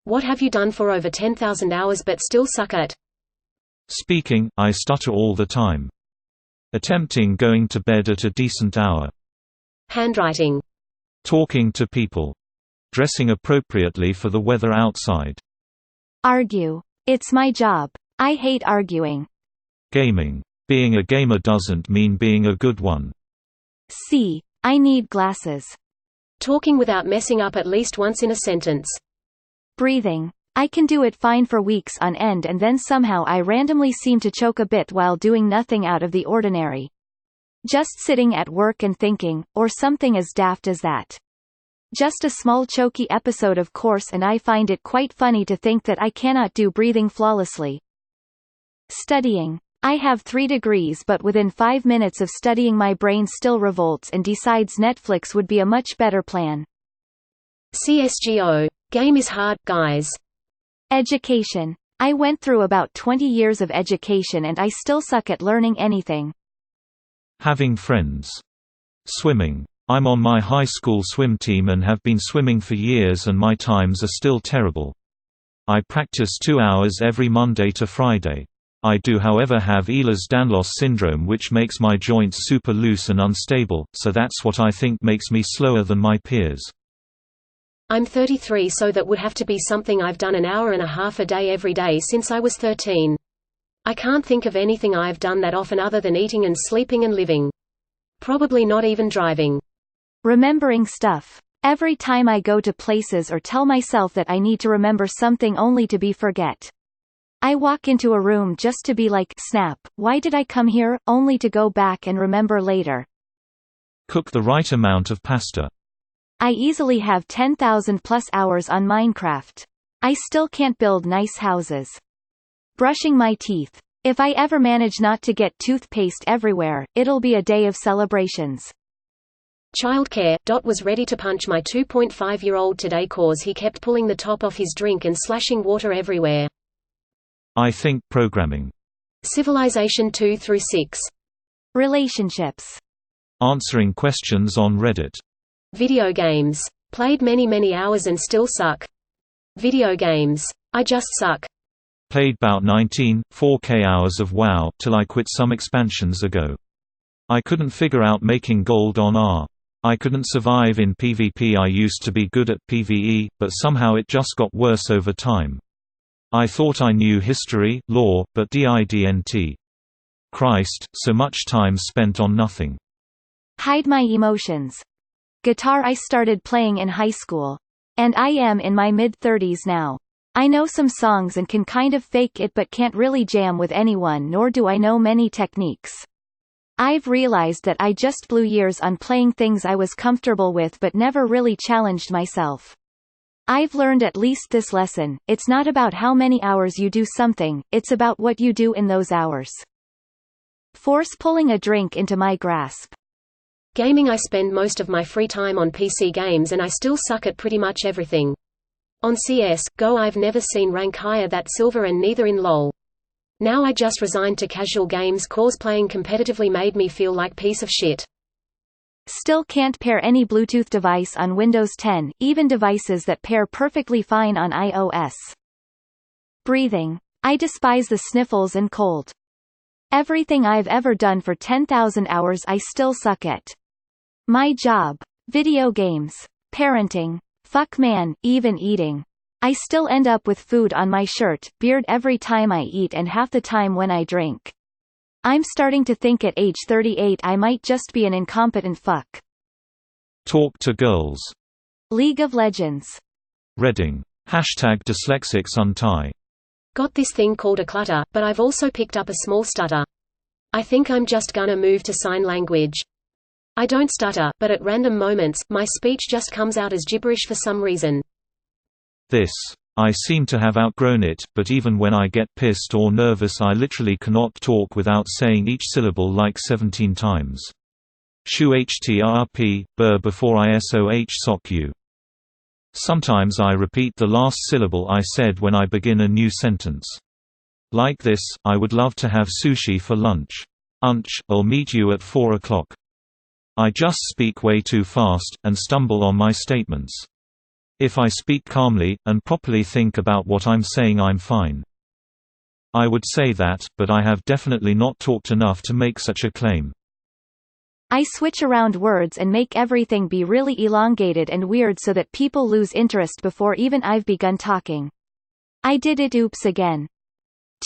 What have you done for over 10,000 hours but still suck at? Speaking, I stutter all the time. Attempting going to bed at a decent hour. Handwriting. Talking to people. Dressing appropriately for the weather outside. Argue. It's my job. I hate arguing. Gaming. Being a gamer doesn't mean being a good one. C. I need glasses. Talking without messing up at least once in a sentence. Breathing. I can do it fine for weeks on end and then somehow I randomly seem to choke a bit while doing nothing out of the ordinary. Just sitting at work and thinking, or something as daft as that. Just a small choky episode of course, and I find it quite funny to think that I cannot do breathing flawlessly. Studying. I have 3 degrees but within 5 minutes of studying my brain still revolts and decides Netflix would be a much better plan. CSGO. Game is hard, guys. Education. I went through about 20 years of education and I still suck at learning anything. Having friends. Swimming. I'm on my high school swim team and have been swimming for years and my times are still terrible. I practice 2 hours every Monday to Friday. I do however have Ehlers-Danlos syndrome which makes my joints super loose and unstable, so that's what I think makes me slower than my peers. I'm 33, so that would have to be something I've done an hour and a half a day every day since I was 13. I can't think of anything I've done that often other than eating and sleeping and living. Probably not even driving. Remembering stuff. Every time I go to places or tell myself that I need to remember something only to be forget. I walk into a room just to be like, snap, why did I come here, only to go back and remember later. Cook the right amount of pasta. I easily have 10,000 plus hours on Minecraft. I still can't build nice houses. Brushing my teeth. If I ever manage not to get toothpaste everywhere, it'll be a day of celebrations. Childcare. Was ready to punch my 2.5-year-old today cause he kept pulling the top off his drink and splashing water everywhere. I think programming. Civilization 2 through 6. Relationships. Answering questions on Reddit. Video games. Played many hours and still suck. Video games. I just suck. Played about 4K hours of WoW, till I quit some expansions ago. I couldn't figure out making gold on R. I couldn't survive in PvP. I used to be good at PvE, but somehow it just got worse over time. I thought I knew history, lore, but didn't. Christ, so much time spent on nothing. Hide my emotions. Guitar. I started playing in high school. And I am in my mid-30s now. I know some songs and can kind of fake it but can't really jam with anyone, nor do I know many techniques. I've realized that I just blew years on playing things I was comfortable with but never really challenged myself. I've learned at least this lesson: it's not about how many hours you do something, it's about what you do in those hours. Force pulling a drink into my grasp. Gaming. I spend most of my free time on PC games and I still suck at pretty much everything. On CS::GO I've never seen rank higher than silver and neither in LoL. Now I just resigned to casual games cause playing competitively made me feel like piece of shit. Still can't pair any Bluetooth device on Windows 10, even devices that pair perfectly fine on iOS. Breathing. I despise the sniffles and cold. Everything I've ever done for 10,000 hours I still suck at. My job. Video games. Parenting. Fuck man, even eating. I still end up with food on my shirt, beard every time I eat and half the time when I drink. I'm starting to think at age 38 I might just be an incompetent fuck. Talk to girls. League of Legends. Redding. #dyslexics untie. Got this thing called a clutter, but I've also picked up a small stutter. I think I'm just gonna move to sign language. I don't stutter, but at random moments, my speech just comes out as gibberish for some reason. This. I seem to have outgrown it, but even when I get pissed or nervous I literally cannot talk without saying each syllable like 17 times. Shu htrp, bur before I soh sock you. Sometimes I repeat the last syllable I said when I begin a new sentence. Like this: I would love to have sushi for lunch. I'll meet you at 4 o'clock. I just speak way too fast, and stumble on my statements. If I speak calmly, and properly think about what I'm saying, I'm fine. I would say that, but I have definitely not talked enough to make such a claim. I switch around words and make everything be really elongated and weird so that people lose interest before even I've begun talking. I did it. Oops again.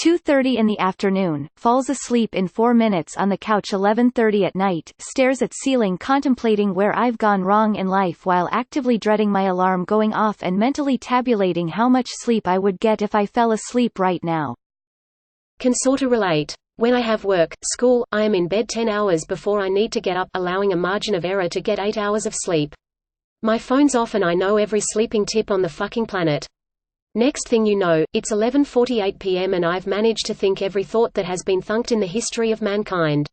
2:30 in the afternoon, falls asleep in 4 minutes on the couch. 11:30 at night, stares at ceiling contemplating where I've gone wrong in life while actively dreading my alarm going off and mentally tabulating how much sleep I would get if I fell asleep right now. Can sorta relate. When I have work, school, I am in bed 10 hours before I need to get up, allowing a margin of error to get 8 hours of sleep. My phone's off and I know every sleeping tip on the fucking planet. Next thing you know, it's 11:48 p.m. and I've managed to think every thought that has been thunked in the history of mankind.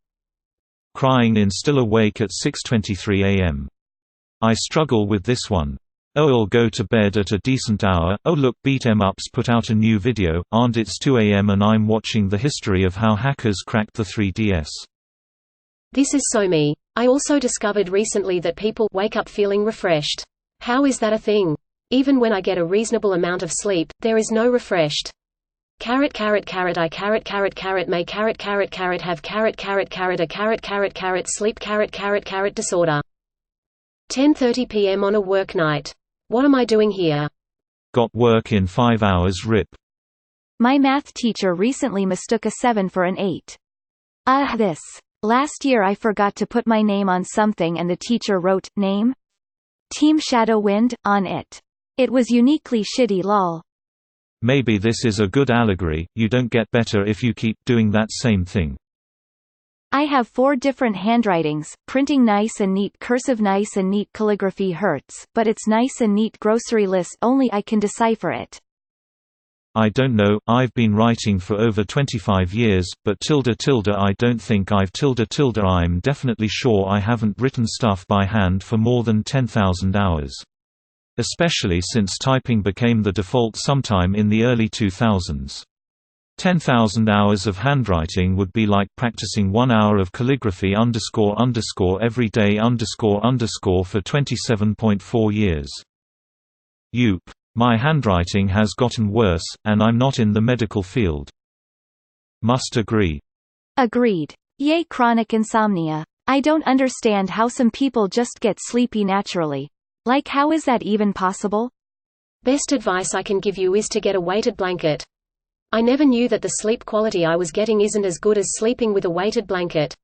Crying in still awake at 6:23 a.m. I struggle with this one. Oh, I'll go to bed at a decent hour. Oh look, Beat 'em Ups put out a new video, and it's 2 a.m. and I'm watching the history of how hackers cracked the 3DS. This is so me. I also discovered recently that people wake up feeling refreshed. How is that a thing? Even when I get a reasonable amount of sleep, there is no refreshed. I may have sleep disorder. 10:30 p.m. on a work night. What am I doing here? Got work in 5 hours. Rip. My math teacher recently mistook a 7 for an 8. This. Last year I forgot to put my name on something and the teacher wrote, name? Team Shadow Wind, on it. It was uniquely shitty lol. Maybe this is a good allegory, you don't get better if you keep doing that same thing. I have 4 different handwritings, printing nice and neat, cursive nice and neat, calligraphy hurts, but it's nice and neat, grocery list only I can decipher it. I don't know, I've been writing for over 25 years, but I don't think I've I'm definitely sure I haven't written stuff by hand for more than 10,000 hours. Especially since typing became the default sometime in the early 2000s. 10,000 hours of handwriting would be like practicing 1 hour of calligraphy every day for 27.4 years. Yoop. My handwriting has gotten worse, and I'm not in the medical field. Must agree. Agreed. Yay, chronic insomnia. I don't understand how some people just get sleepy naturally. Like, how is that even possible? Best advice I can give you is to get a weighted blanket. I never knew that the sleep quality I was getting isn't as good as sleeping with a weighted blanket.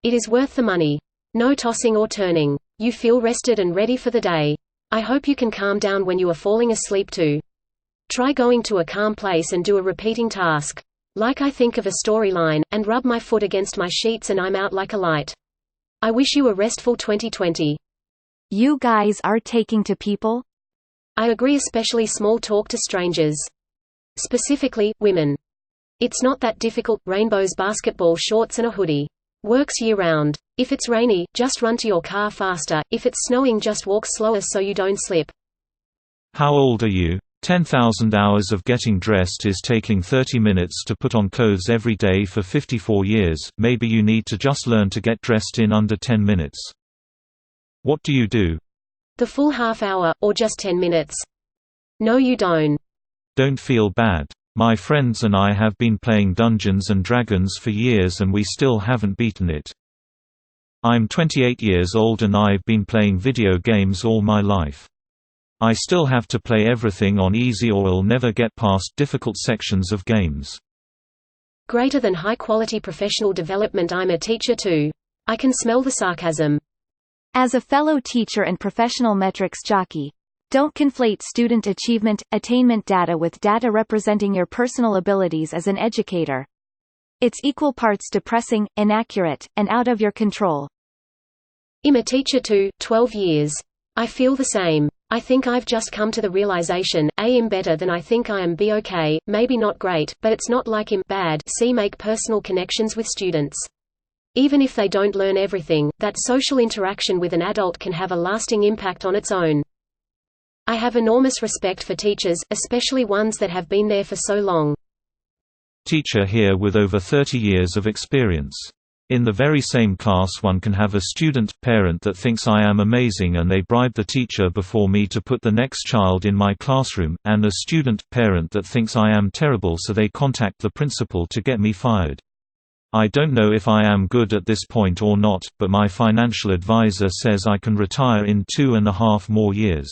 It is worth the money. No tossing or turning. You feel rested and ready for the day. I hope you can calm down when you are falling asleep too. Try going to a calm place and do a repeating task. Like I think of a storyline, and rub my foot against my sheets and I'm out like a light. I wish you a restful 2020. You guys are taking to people? I agree, especially small talk to strangers. Specifically, women. It's not that difficult. Rainbows, basketball shorts and a hoodie. Works year-round. If it's rainy, just run to your car faster. If it's snowing, just walk slower so you don't slip. How old are you? 10,000 hours of getting dressed is taking 30 minutes to put on clothes every day for 54 years. Maybe you need to just learn to get dressed in under 10 minutes. What do you do? The full half hour, or just 10 minutes. No, you don't. Don't feel bad. My friends and I have been playing Dungeons & Dragons for years and we still haven't beaten it. I'm 28 years old and I've been playing video games all my life. I still have to play everything on easy or I'll never get past difficult sections of games. Greater than high-quality professional development. I'm a teacher too. I can smell the sarcasm. As a fellow teacher and professional metrics jockey, don't conflate student attainment data with data representing your personal abilities as an educator. It's equal parts depressing, inaccurate, and out of your control. I'm a teacher too, 12 years. I feel the same. I think I've just come to the realization, I'm better than I think I am. Be okay, maybe not great, but it's not like I'm bad. Make personal connections with students. Even if they don't learn everything, that social interaction with an adult can have a lasting impact on its own. I have enormous respect for teachers, especially ones that have been there for so long. Teacher here with over 30 years of experience. In the very same class one can have a student parent that thinks I am amazing and they bribe the teacher before me to put the next child in my classroom, and a student parent that thinks I am terrible so they contact the principal to get me fired. I don't know if I am good at this point or not, but my financial advisor says I can retire in 2.5 more years.